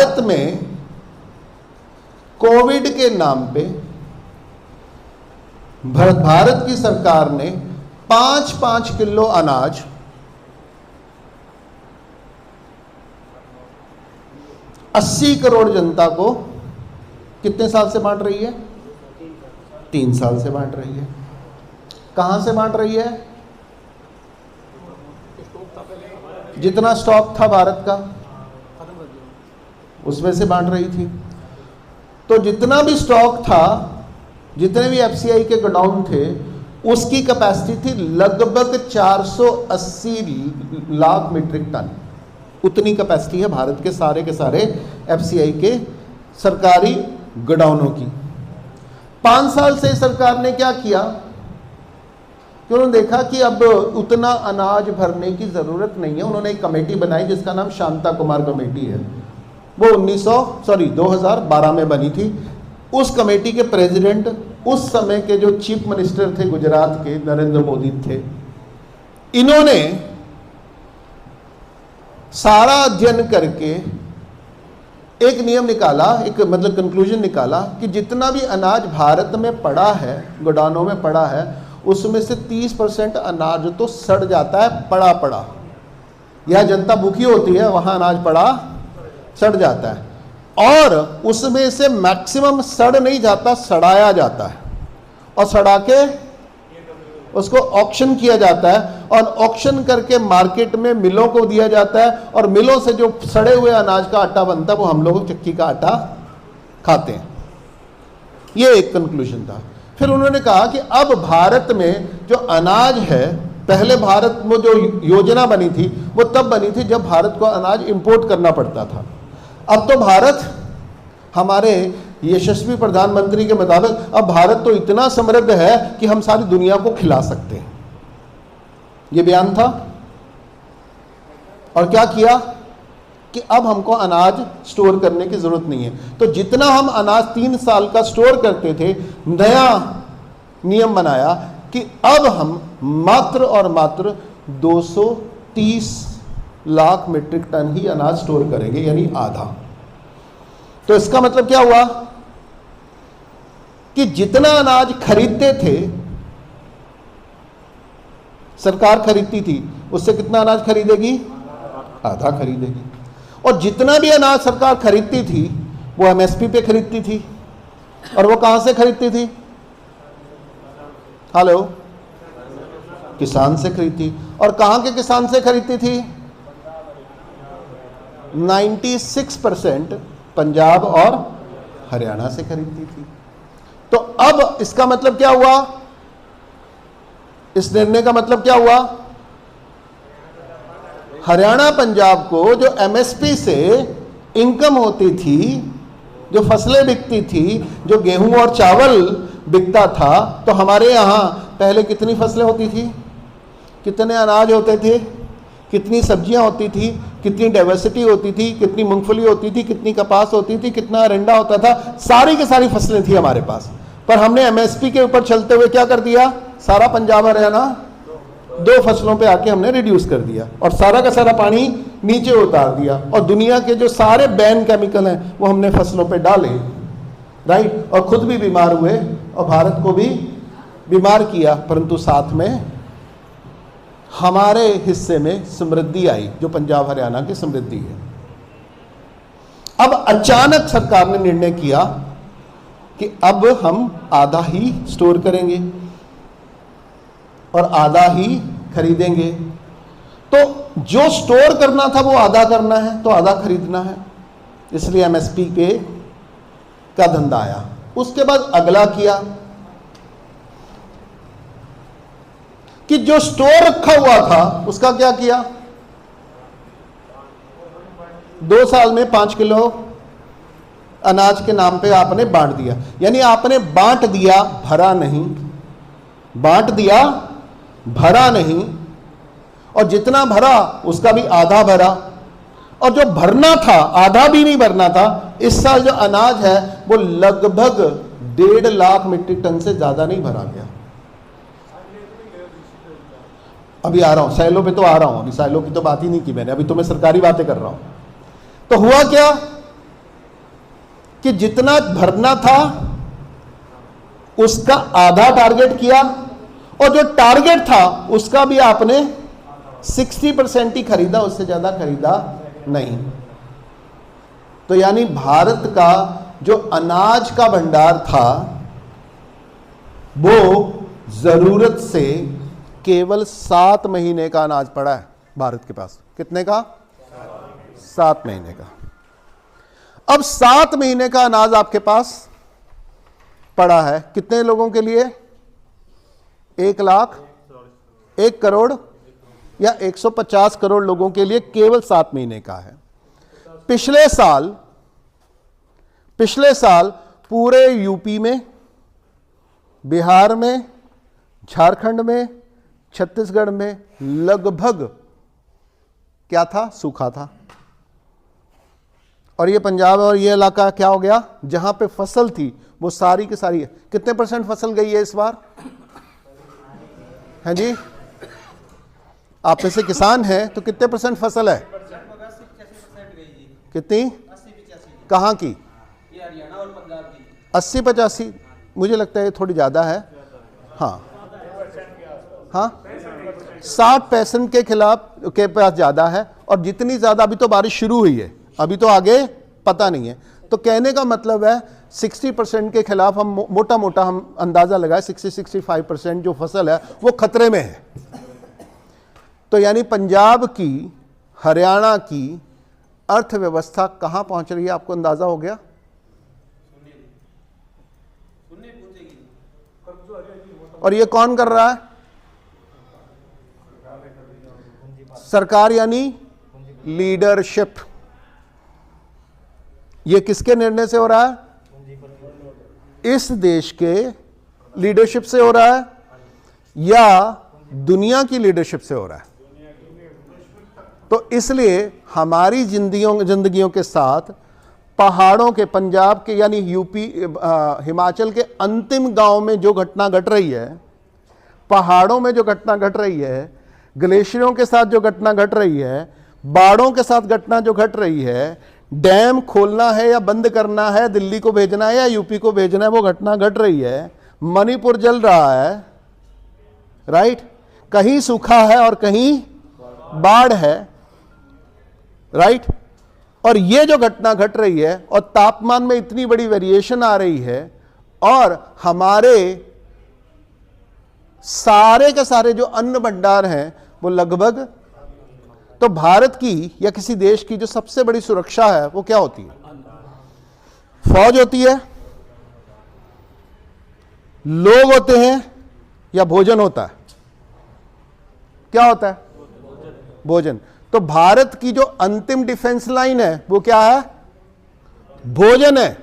भारत में कोविड के नाम पे भारत की सरकार ने 5-5 किलो अनाज अस्सी करोड़ जनता को कितने साल से बांट रही है? 3 साल से बांट रही है। कहां से बांट रही है? जितना स्टॉक था भारत का उसमें से बांट रही थी। तो जितना भी स्टॉक था, जितने भी एफसीआई के गोडाउन थे, उसकी कैपेसिटी थी लगभग 480 लाख मीट्रिक टन। उतनी कैपेसिटी है भारत के सारे एफसीआई के सरकारी गोडाउनों की। 5 साल से सरकार ने क्या किया कि उन्होंने देखा कि अब उतना अनाज भरने की ज़रूरत नहीं है। उन्होंने एक कमेटी बनाई जिसका नाम शांता कुमार कमेटी है। वो 2012 में बनी थी। उस कमेटी के प्रेसिडेंट उस समय के जो चीफ मिनिस्टर थे गुजरात के, नरेंद्र मोदी थे। इन्होंने सारा अध्ययन करके एक नियम निकाला, एक मतलब कंक्लूजन निकाला कि जितना भी अनाज भारत में पड़ा है, गोडाउनों में पड़ा है, उसमें से 30% अनाज तो सड़ जाता है पड़ा। यह जनता भूखी होती है, वहां अनाज पड़ा सड़ जाता है। और उसमें से मैक्सिमम सड़ नहीं जाता, सड़ाया जाता है और सड़ा के उसको ऑक्शन किया जाता है और ऑक्शन करके मार्केट में मिलों को दिया जाता है और मिलों से जो सड़े हुए अनाज का आटा बनता है वो हम लोग चक्की का आटा खाते हैं। ये एक कंक्लूजन था। फिर उन्होंने कहा कि अब भारत में जो अनाज है, पहले भारत में जो योजना बनी थी वो तब बनी थी जब भारत को अनाज इंपोर्ट करना पड़ता था। अब तो भारत, हमारे यशस्वी प्रधानमंत्री के मुताबिक, अब भारत तो इतना समृद्ध है कि हम सारी दुनिया को खिला सकते हैं। ये बयान था। और क्या किया कि अब हमको अनाज स्टोर करने की जरूरत नहीं है। तो जितना हम अनाज 3 साल का स्टोर करते थे, नया नियम बनाया कि अब हम मात्र और मात्र 230 लाख मीट्रिक टन ही अनाज स्टोर करेंगे, यानी आधा। तो इसका मतलब क्या हुआ कि जितना अनाज खरीदते थे, सरकार खरीदती थी, उससे कितना अनाज खरीदेगी? आधा खरीदेगी। और जितना भी अनाज सरकार खरीदती थी वो एमएसपी पे खरीदती थी। और वो कहां से खरीदती थी? हेलो, किसान से खरीदती। और कहां के किसान से खरीदती थी? 96% पंजाब और हरियाणा से खरीदती थी। तो अब इसका मतलब क्या हुआ? इस निर्णय का मतलब क्या हुआ? हरियाणा पंजाब को जो एमएसपी से इनकम होती थी, जो फसलें बिकती थी, जो गेहूं और चावल बिकता था, तो हमारे यहां पहले कितनी फसलें होती थी, कितने अनाज होते थे, कितनी सब्जियां होती थी, कितनी डाइवर्सिटी होती थी, कितनी मूंगफली होती थी, कितनी कपास होती थी, कितना अरंडा होता था, सारी की सारी फसलें थी हमारे पास। पर हमने एमएसपी के ऊपर चलते हुए क्या कर दिया? सारा पंजाब हरियाणा 2 फसलों पे आके हमने रिड्यूस कर दिया और सारा का सारा पानी नीचे उतार दिया। और दुनिया के जो सारे बैन केमिकल हैं वो हमने फसलों पे डाले, राइट? और खुद भी बीमार हुए और भारत को भी बीमार किया। परंतु साथ में हमारे हिस्से में समृद्धि आई, जो पंजाब हरियाणा की समृद्धि है। अब अचानक सरकार ने निर्णय किया कि अब हम आधा ही स्टोर करेंगे और आधा ही खरीदेंगे। तो जो स्टोर करना था वो आधा करना है, तो आधा खरीदना है। इसलिए एमएसपी पे का धंधा आया। उसके बाद अगला किया कि जो स्टोर रखा हुआ था उसका क्या किया? 2 साल में 5 किलो अनाज के नाम पे आपने बांट दिया। यानी आपने बांट दिया, भरा नहीं। बांट दिया, भरा नहीं। और जितना भरा उसका भी आधा भरा। और जो भरना था, आधा भी नहीं भरना था। इस साल जो अनाज है वो लगभग 1.5 लाख मीट्रिक टन से ज्यादा नहीं भरा गया। अभी आ रहा हूं, साइलो पे तो आ रहा हूं। अभी साइलो की तो बात ही नहीं की मैंने, अभी तो मैं सरकारी बातें कर रहा हूं। तो हुआ क्या कि जितना भरना था उसका आधा टारगेट किया, और जो टारगेट था उसका भी आपने 60% ही खरीदा, उससे ज्यादा खरीदा नहीं। तो यानी भारत का जो अनाज का भंडार था वो जरूरत से केवल 7 महीने का अनाज पड़ा है भारत के पास। कितने का? 7 महीने का। अब 7 महीने का अनाज आपके पास पड़ा है, कितने लोगों के लिए? 1 लाख, 1 करोड़ या 150 करोड़ लोगों के लिए केवल 7 महीने का है। पिछले साल पूरे यूपी में, बिहार में, झारखंड में, छत्तीसगढ़ में लगभग क्या था? सूखा था। और ये पंजाब और ये इलाका क्या हो गया? जहां पे फसल थी वो सारी की सारी, कितने % फसल गई है इस बार? हैं जी, आप में से किसान हैं तो कितने % फसल है? कितनी? कहाँ की? 80-85, मुझे लगता है थोड़ी ज्यादा है। हाँ 60% के खिलाफ के पास ज्यादा है, और जितनी ज्यादा, अभी तो बारिश शुरू हुई है, अभी तो आगे पता नहीं है। तो कहने का मतलब है 60% के खिलाफ हम मोटा मोटा हम अंदाजा लगाए 60-65% जो फसल है वो खतरे में है। तो यानी पंजाब की, हरियाणा की अर्थव्यवस्था कहां पहुंच रही है, आपको अंदाजा हो गया? और ये कौन कर रहा है? सरकार, यानी लीडरशिप। ये किसके निर्णय से हो रहा है? इस देश के लीडरशिप से हो रहा है या दुनिया की लीडरशिप से हो रहा है? तो इसलिए हमारी जिंदगियों के साथ पहाड़ों के, पंजाब के यानी यूपी, हिमाचल के अंतिम गांव में जो घटना घट रही है, पहाड़ों में जो घटना घट रही है, ग्लेशियरों के साथ जो घटना घट रही है, बाढ़ों के साथ घटना जो घट रही है, डैम खोलना है या बंद करना है, दिल्ली को भेजना है या यूपी को भेजना है, वो घटना घट रही है। मणिपुर जल रहा है, राइट? कहीं सूखा है और कहीं बाढ़ है, राइट? और ये जो घटना घट रही है, और तापमान में इतनी बड़ी वेरिएशन आ रही है, और हमारे सारे के सारे जो अन्न भंडार हैं वो लगभग, तो भारत की या किसी देश की जो सबसे बड़ी सुरक्षा है वो क्या होती है? फौज होती है, लोग होते हैं, या भोजन होता है? क्या होता है? भोजन। तो भारत की जो अंतिम डिफेंस लाइन है वो क्या है? भोजन है,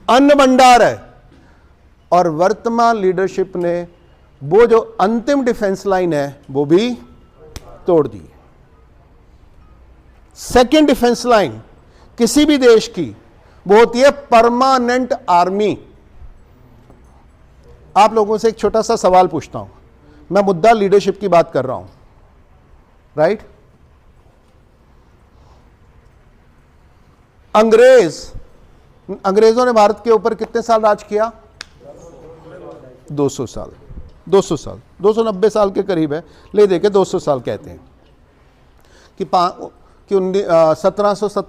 अन्न भंडार है। और वर्तमान लीडरशिप ने वो जो अंतिम डिफेंस लाइन है वो भी तोड़ दी। सेकेंड डिफेंस लाइन किसी भी देश की वो होती है परमानेंट आर्मी। आप लोगों से एक छोटा सा सवाल पूछता हूं, मैं मुद्दा लीडरशिप की बात कर रहा हूं, राइट? अंग्रेजों ने भारत के ऊपर कितने साल राज किया? 200 साल, 290 साल के करीब है, ले देके 200 साल कहते हैं कि 1757